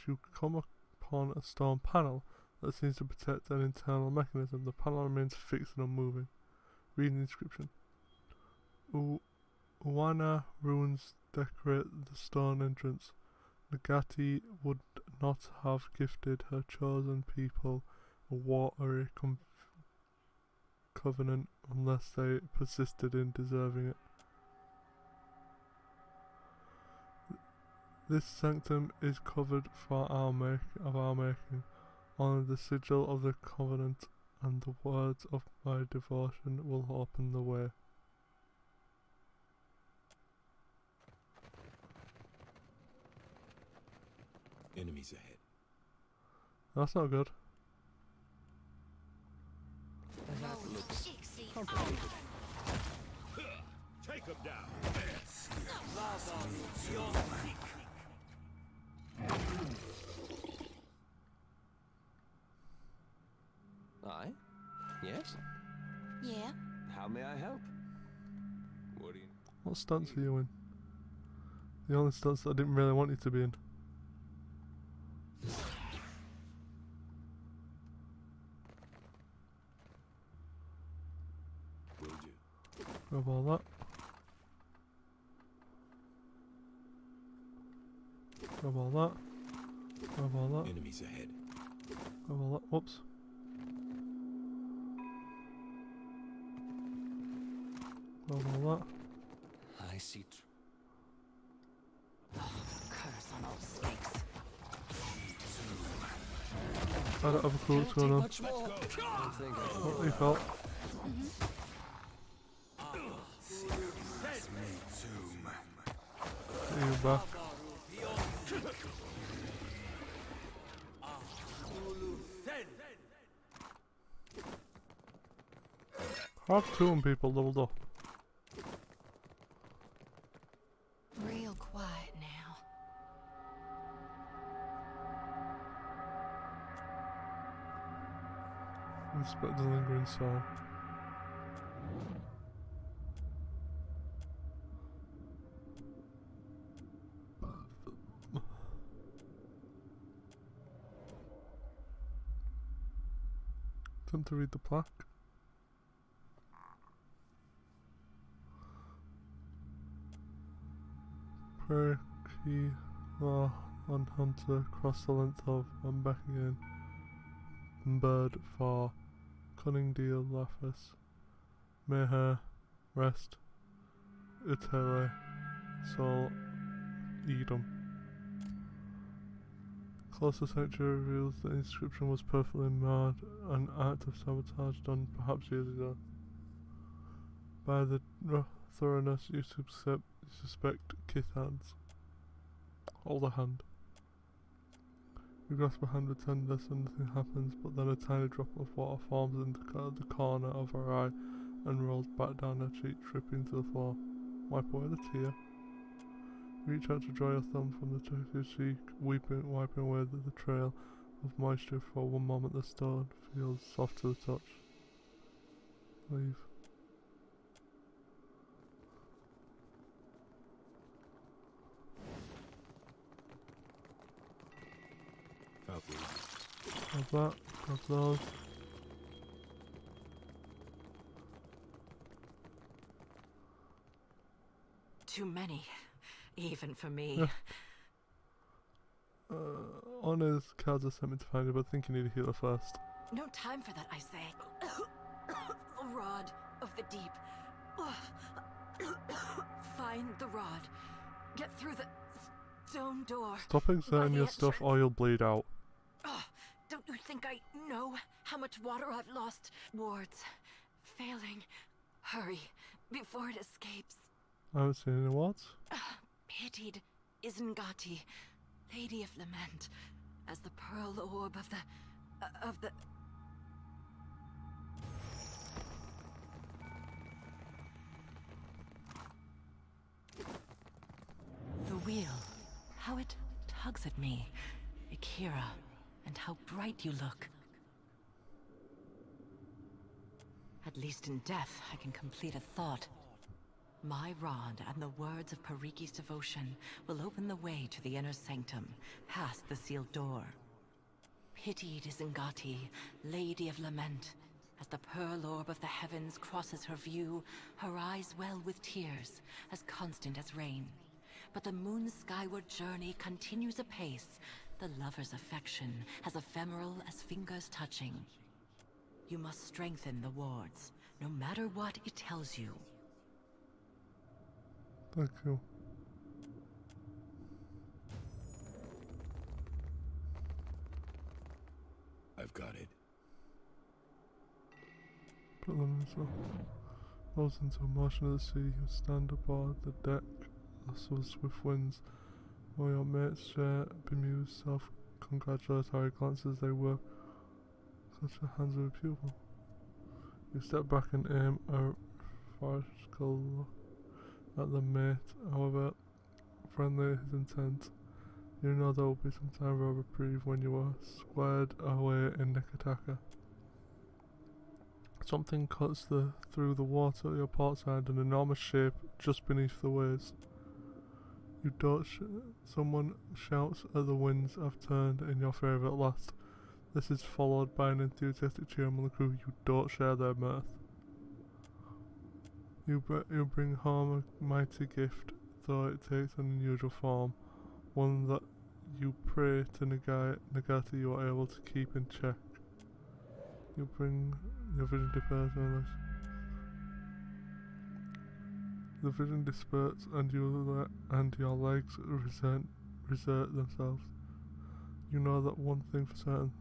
you come upon a stone panel that seems to protect an internal mechanism. The panel remains fixed and unmoving. Reading the inscription. Uwana ruins decorate the stone entrance. Nagati would not have gifted her chosen people a watery covenant unless they persisted in deserving it. This sanctum is covered for our making. Only the sigil of the covenant and the words of my devotion will open the way. Enemies ahead. That's not good. That looks take him down. Aye? Yes? Yeah. How may I help? What do you... What stunts are you in? The only stunts that I didn't really want you to be in. Will do. Grab all that. Grab all that. Grab all that. Enemies ahead. Grab all that. Whoops. Grab all that. I see. Curse on all snakes. I don't have a clue what's going on. Much more. I don't think I can. What you felt? Get you back. Have two people leveled up. Real quiet now. Inspect the lingering soul. Time to read the plaque. Prayer key law on hunter cross the length of and back again. Bird for cunning deal Laphis. May her rest. Utele Sol Edom. Closer sanctuary reveals the inscription was perfectly marred, an act of sabotage done perhaps years ago. By the thoroughness you suspect Kithan's. Hold a hand. You grasp a hand with tenderness and nothing happens, but then a tiny drop of water forms in the corner of her eye and rolls back down her cheek, dripping to the floor. Wipe away the tear. Reach out to dry your thumb from the touch cheek, wiping away the trail of moisture. For one moment the stone feels soft to the touch. Leave. Grab that, grab those. Too many, even for me. Yeah. Honor's cards are sent me to find you, but I think you need a healer first. No time for that, I say. The rod of the deep. Find the rod. Get through the stone door. Stop exerting your stuff or you'll bleed out. Don't you think I know how much water I've lost? Wards. Failing. Hurry, before it escapes. I haven't seen any wards. Pitied Isengati, Lady of Lament, as the pearl orb of the... The wheel. How it tugs at me. Akira. And how bright you look. At least in death, I can complete a thought. My rod and the words of Pariki's devotion will open the way to the inner sanctum, past the sealed door. Pitied is Ngati, Lady of Lament. As the pearl orb of the heavens crosses her view, her eyes well with tears, as constant as rain. But the moon's skyward journey continues apace, the lover's affection as ephemeral as fingers touching. You must strengthen the wards, no matter what it tells you. Thank you. I've got it. Put them in so. Rose into a motion of the sea, you stand aboard the deck, also swift winds, while your mates share bemused self-congratulatory glances they were such the hands of a pupil. You step back and aim a farcical look at the mate, however friendly his intent. You know there will be some time for a reprieve when you are squared away in Nikataka. Something cuts through the water at your port side, an enormous shape just beneath the waves. You don't someone shouts at the winds have turned in your favour at last. This is followed by an enthusiastic cheer among the crew. You don't share their mirth. You bring home a mighty gift, though it takes an unusual form, one that you pray to Nagata you are able to keep in check. You bring your vision disperses. The vision disperses and your legs resert themselves. You know that one thing for certain,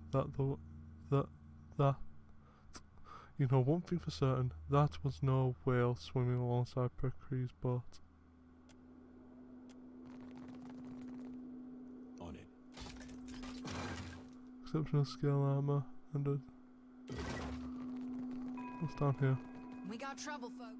you know one thing for certain, that was no whale swimming alongside Precree's boat. On it. Exceptional skill armor and a... What's down here? We got trouble, folks.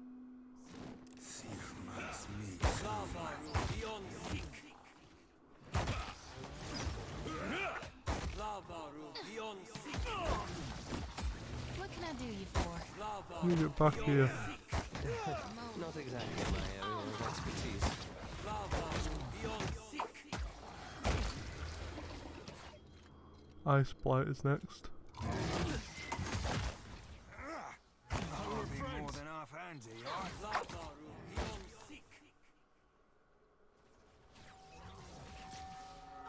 What can I do you for? You get back here. Not exactly my area of expertise. Ice Blight is next. More than half-handy,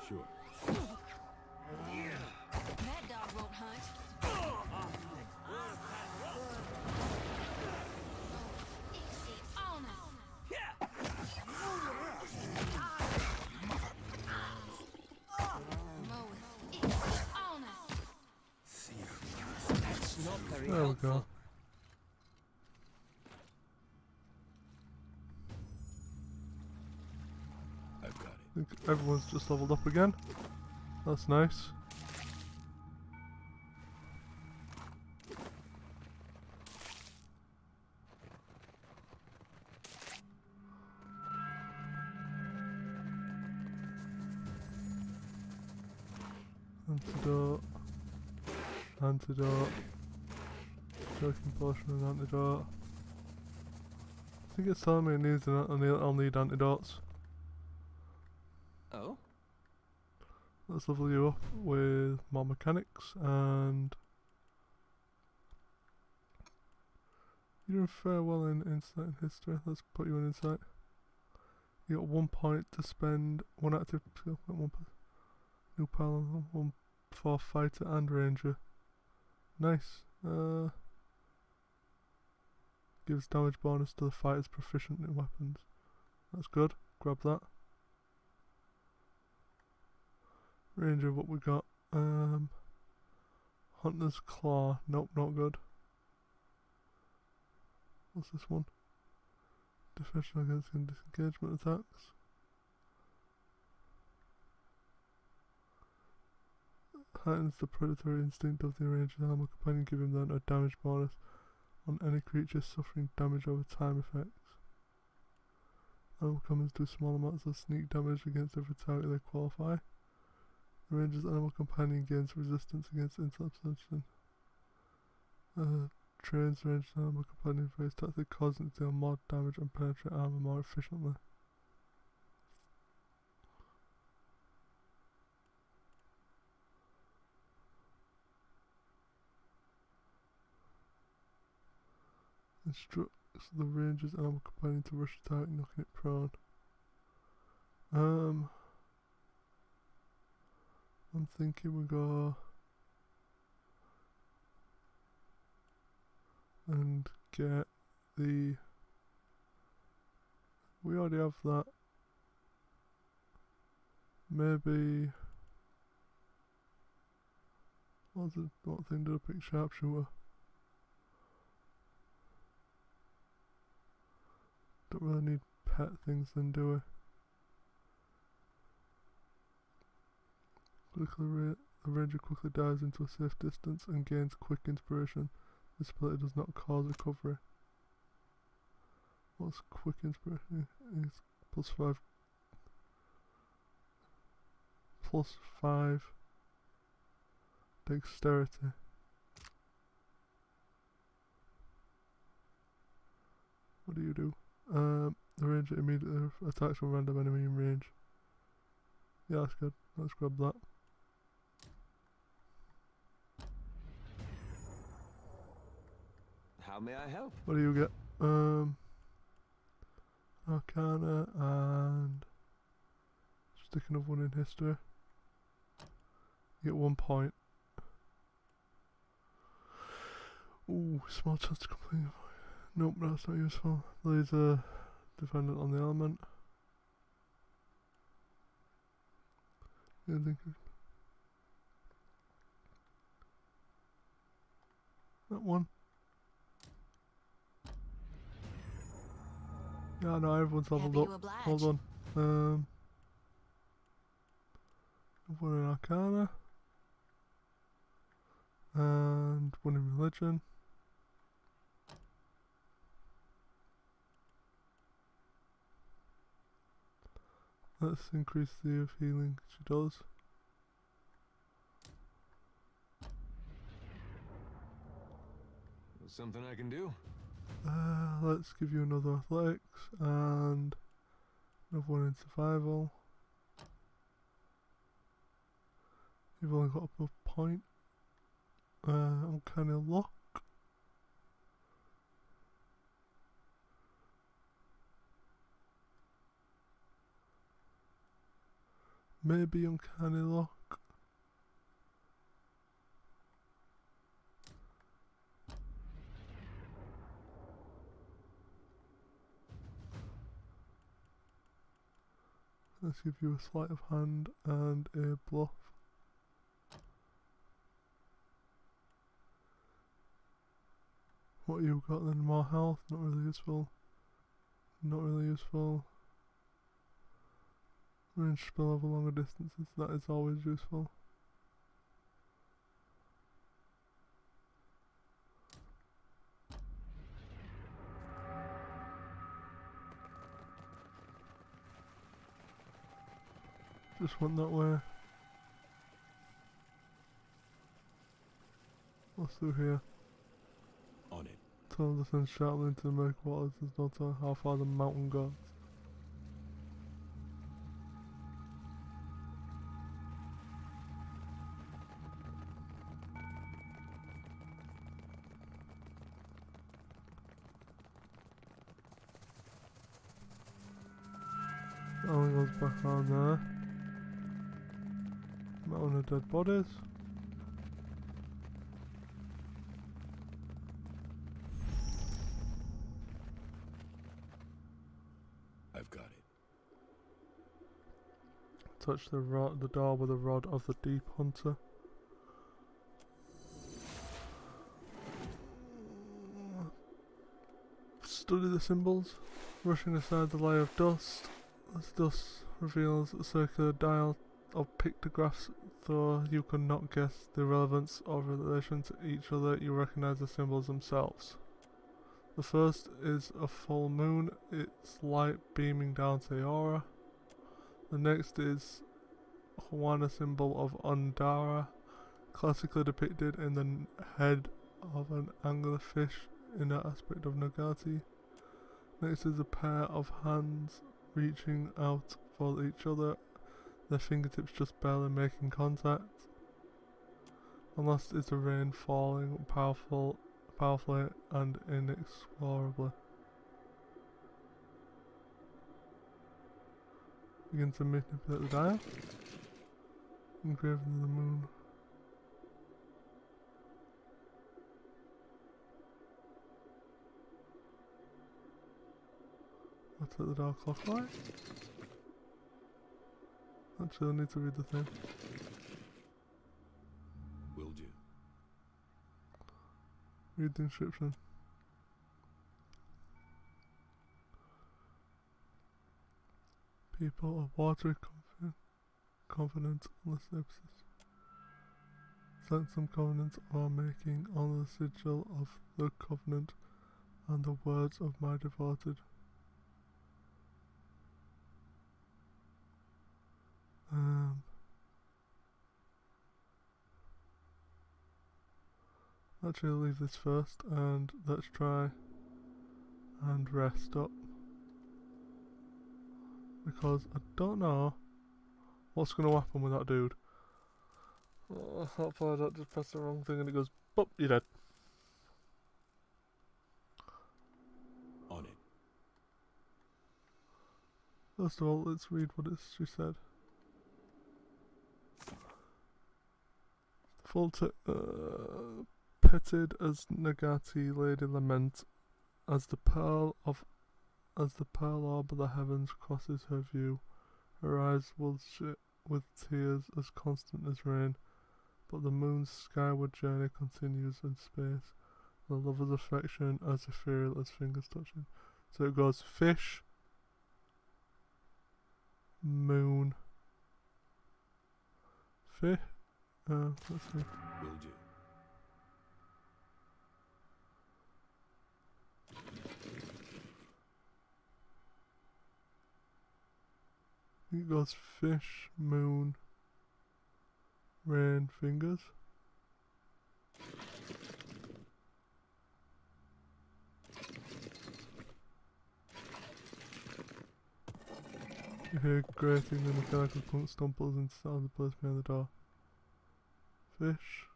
Sure. That dog won't hunt. On us. Mow it. On us. That's not very There we helpful. go. I've got it. I think everyone's just leveled up again. That's nice. Antidote. Choking potion and antidote. I think it's telling me it needs I'll need antidotes. Oh? Let's level you up with more mechanics, and you're doing fair well in insight and history. Let's put you in insight. You got 1 point to spend, 1 active skill point, 1 new power, 1 for fighter and ranger. Nice. Gives damage bonus to the fighters proficient in weapons. That's good. Grab that. Ranger, what we got? Hunter's Claw. Nope, not good. What's this one? Defension against disengagement attacks. Heightens the predatory instinct of the ranger's animal companion, giving them a damage bonus on any creature suffering damage over time effects. Animal companions do small amounts of sneak damage against every target they qualify. The ranger's animal companion gains resistance against interception. trains the ranged armor companion face tactic, causing it to deal more damage and penetrate armor more efficiently. Instructs the ranger's armor companion to rush the target, knocking it prone. I'm thinking we go and get the. We already have that. Maybe. What thing did I pick? Sharpshooter. Don't really need pet things then, do we? The ranger quickly dives into a safe distance and gains quick inspiration. This ability does not cause recovery. What's quick inspiration? It's +5. +5 dexterity. What do you do? The ranger immediately attacks a random enemy in range. Yeah, that's good. Let's grab that. How may I help? What do you get? Arcana and stick another one in history. You get 1 point. Ooh, small chance to complete. Nope, that's not useful. Laser dependent on the element. Yeah, I think that one. Yeah, no, everyone's leveled Happy to up. oblige. Hold on. One in Arcana. And one in Religion. Let's increase the healing she does. Something I can do? Let's give you another athletics and another one in survival. You've only got up a point. Uncanny lock. Maybe uncanny lock. Let's give you a sleight of hand and a bluff. What you got then? More health? Not really useful. Not really useful. Range spell over longer distances, that is always useful. Just went that way. What's through here? On it. Tunnel descends sharply into the murky waters. There's no telling how far the mountain goes. That one goes back on there. Mountain of dead bodies. I've got it. Touch the door with a rod of the deep hunter. Study the symbols. Rushing aside the layer of dust. As dust reveals a circular dial of pictographs, though you cannot guess the relevance or relation to each other, you recognize the symbols themselves. The first is a full moon, its light beaming down to the aura. The next is Hwana symbol of Undara, classically depicted in the head of an anglerfish in the aspect of Nagati. Next is a pair of hands reaching out for each other, their fingertips just barely making contact. And last is the rain falling powerfully and inexorably. Begin to manipulate the dial. Engraved in the moon. Rotate the dial clockwise. Actually, I need to read the thing. Will do. Read the inscription. People of water confident on the surfaces. Sanctum covenant are making on the sigil of the covenant and the words of my devoted. Actually, I'll leave this first and let's try and rest up. Because I don't know what's going to happen with that dude. Hopefully I don't just press the wrong thing and it goes, boop, you're dead. On it. First of all, let's read what she said. Petted as Nagati, Lady Lament, as the pearl orb of the heavens crosses her view, her eyes will shit with tears as constant as rain, but the moon's skyward journey continues in space, the lover's affection as ethereal as fingers touching. So it goes fish, moon, fish, let's see. Will do. It goes fish, moon, rain, fingers. You hear grating the mechanical punk stumbles inside the place behind the door. Fish,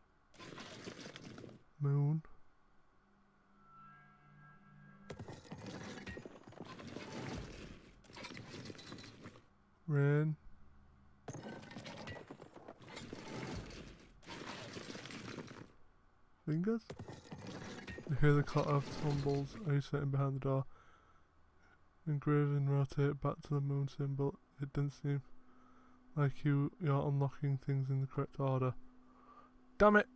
moon, rain, fingers. You hear the clatter of tumbles as you sitting behind the door. Engrave and rotate back to the moon symbol. It didn't seem like you're unlocking things in the correct order. Damn it!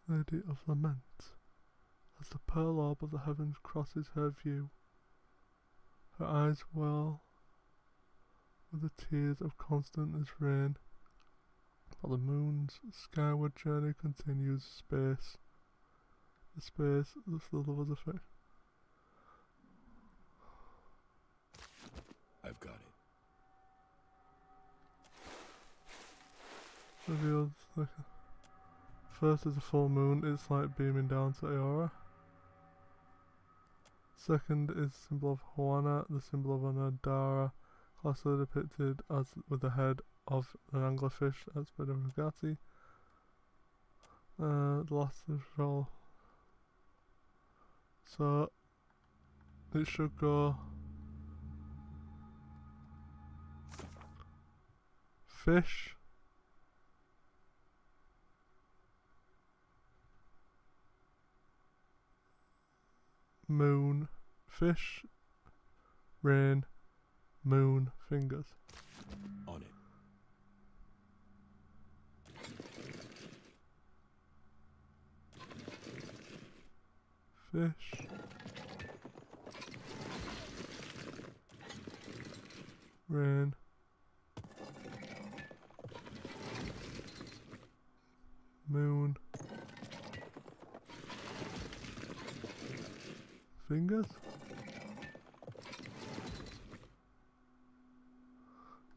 Lady of Lament. As the pearl orb of the heavens crosses her view, her eyes well with the tears of constant as rain, while the moon's skyward journey continues space. The space of the lover's affection. I've got it. Revealed like first is a full moon, it's like beaming down to Aora. Second is symbol of Hoana, the symbol of an Adara, classically depicted as with the head of an anglerfish outside of Nagati. The last is all. So it should go fish, moon, fish, rain, moon, fingers. On it. Fish, rain, moon, fingers?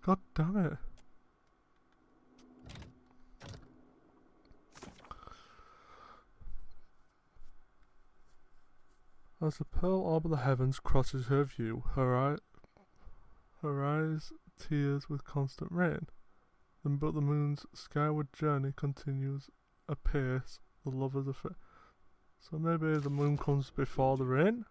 God damn it. As the pearl orb of the heavens crosses her view, her eyes tears with constant rain. But the moon's skyward journey continues apace, the lovers affair. So maybe the moon comes before the rain?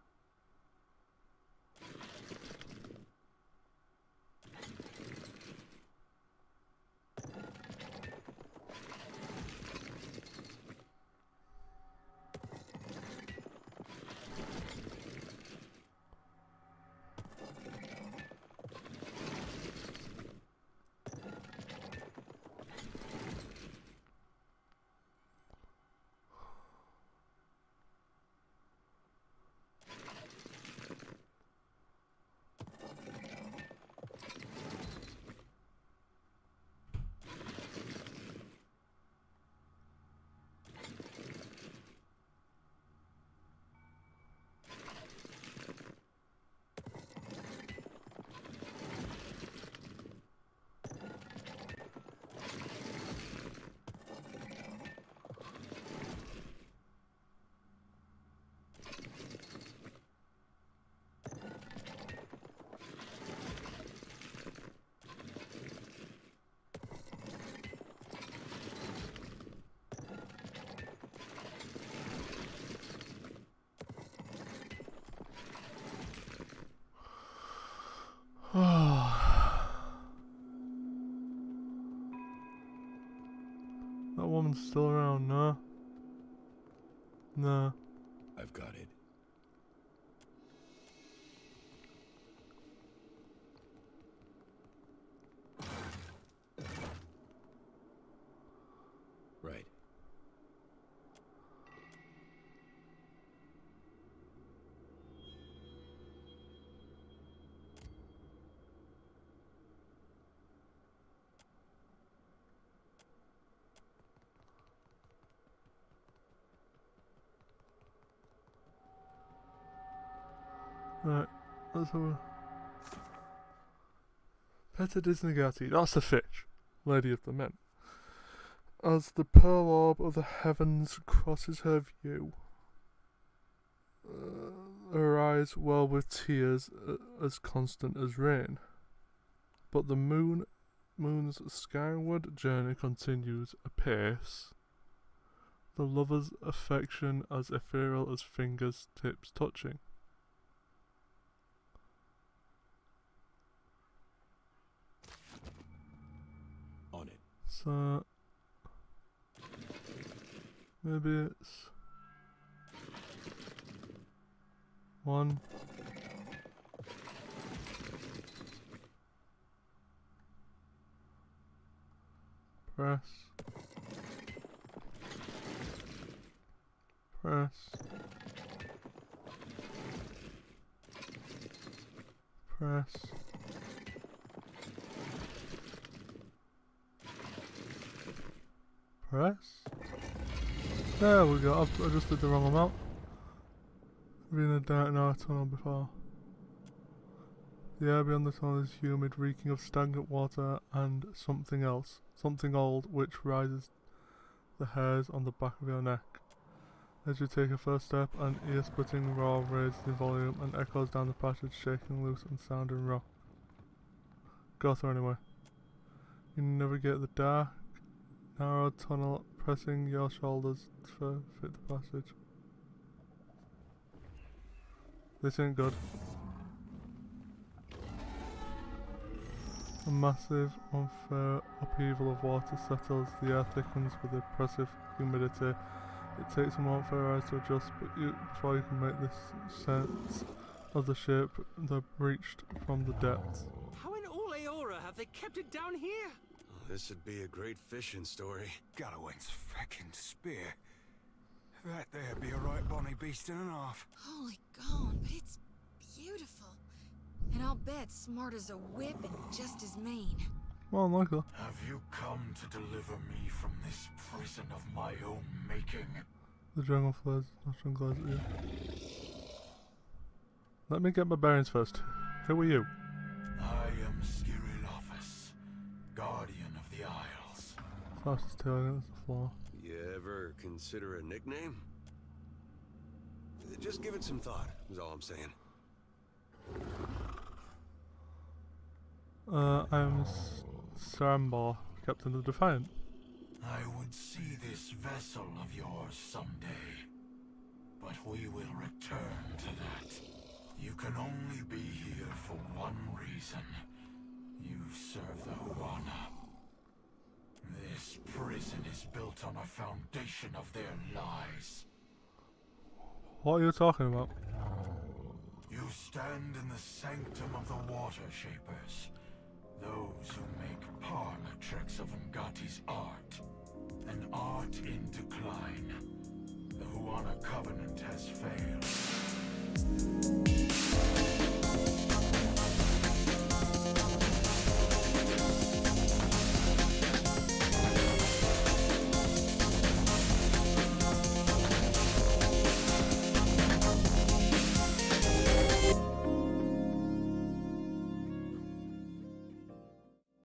That woman's still around, no? No. I've got it. Right. Right, let's have a... Peta Disnegati, that's the fish, Lady of the Men. As the pearl orb of the heavens crosses her view, her eyes well with tears as constant as rain. But the moon's skyward journey continues apace, the lover's affection as ethereal as fingers tips touching. On it. So maybe it's one. Press. Press. Press. Press. There we go. I just did the wrong amount. I've been in a dark night tunnel before. The air beyond the tunnel is humid, reeking of stagnant water and something else. Something old, which rises the hairs on the back of your neck. As you take a first step, an ear-splitting roar raises in volume and echoes down the passage, shaking loose and sounding rough. Go through anyway. You navigate the dark, narrow tunnel, pressing your shoulders to fit the passage. This ain't good. A massive, unfair upheaval of water settles, the air thickens with oppressive humidity. It takes a moment for your eyes to adjust, but before you can make this sense of the shape that breached from the depths. How in all Aora have they kept it down here? This would be a great fishing story. Galloway's feckin' spear. That there be a right bonny beast and a half. Holy God, but it's beautiful. And I'll bet smart as a whip and just as mean. Well, unlikely. Have you come to deliver me from this prison of my own making? The dragon flares, nothing glares at you. Let me get my bearings first. Who are you? I am Skirilophus, Guardian of the Isles. Fastest tail against the floor. You ever consider a nickname? Just give it some thought, is all I'm saying. I am Srambar, Captain of the Defiant. I would see this vessel of yours someday, but we will return to that. You can only be here for one reason. You serve the Huana. This prison is built on a foundation of their lies. What are you talking about? You stand in the sanctum of the Water Shapers, those who make parlor tricks of Ngati's art. An art in decline. The Huana Covenant has failed.